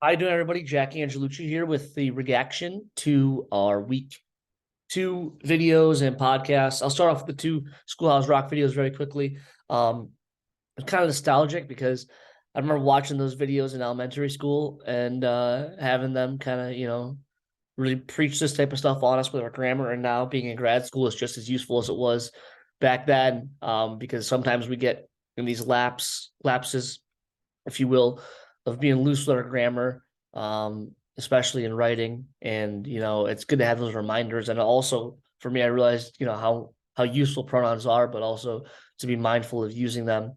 How you doing, everybody? Jackie Angelucci here with the reaction to our week two videos and podcasts. I'll start off with the two Schoolhouse Rock videos very quickly. It's kind of nostalgic because I remember watching those videos in elementary school and having them kind of, really preach this type of stuff on us with our grammar. And now being in grad school is just as useful as it was back then, because sometimes we get in these lapses, if you will, of being loose with our grammar, especially in writing. And it's good to have those reminders. And also for me, I realized how useful pronouns are, but also to be mindful of using them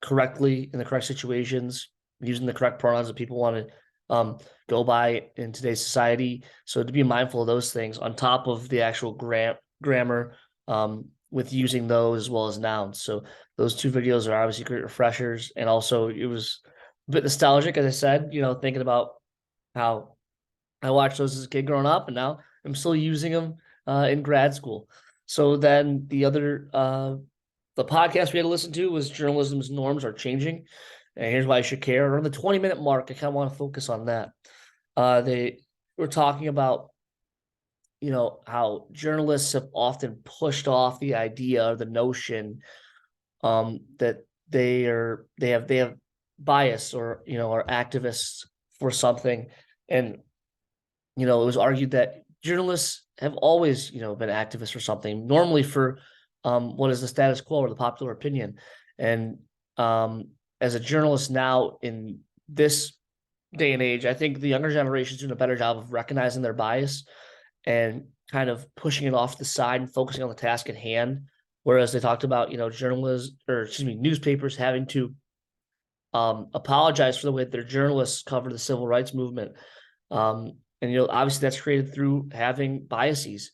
correctly in the correct situations, using the correct pronouns that people want to go by in today's society. So to be mindful of those things on top of the actual grammar, with using those as well as nouns. So those two videos are obviously great refreshers. And also it was a bit nostalgic, as I said, thinking about how I watched those as a kid growing up, and now I'm still using them in grad school. So then the podcast we had to listen to was Journalism's Norms Are Changing. And here's why I should care. Around the 20-minute mark, I kind of want to focus on that. They were talking about how journalists have often pushed off the idea or the notion that they have bias or are activists for something. And it was argued that journalists have always been activists for something, normally for what is the status quo or the popular opinion. And as a journalist now in this day and age, I think the younger generation is doing a better job of recognizing their bias and kind of pushing it off to the side and focusing on the task at hand. Whereas they talked about, newspapers having to apologize for the way that their journalists cover the civil rights movement. And obviously that's created through having biases.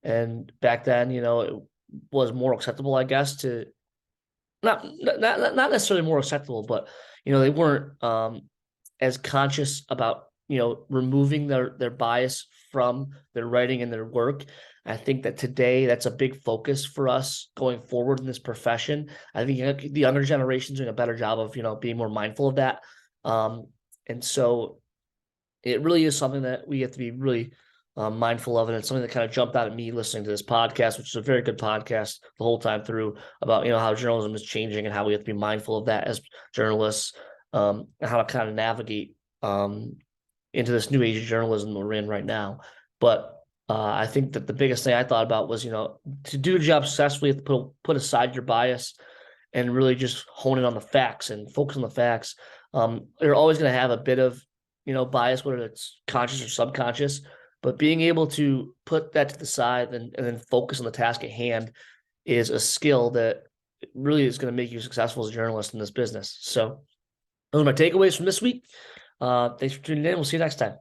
And back then, it was more acceptable, I guess, to not necessarily more acceptable, but they weren't as conscious about removing their bias from their writing and their work. I think that today that's a big focus for us going forward in this profession. I think the younger generation's doing a better job of being more mindful of that, and so it really is something that we have to be really mindful of, and it's something that kind of jumped out at me listening to this podcast, which is a very good podcast the whole time through, about how journalism is changing and how we have to be mindful of that as journalists, and how to kind of navigate into this new age of journalism that we're in right now. But I think that the biggest thing I thought about was, to do a job successfully, you have to put aside your bias and really just hone in on the facts and focus on the facts. You're always going to have a bit of, bias, whether it's conscious or subconscious, but being able to put that to the side and then focus on the task at hand is a skill that really is going to make you successful as a journalist in this business. So those are my takeaways from this week. Thanks for tuning in. We'll see you next time.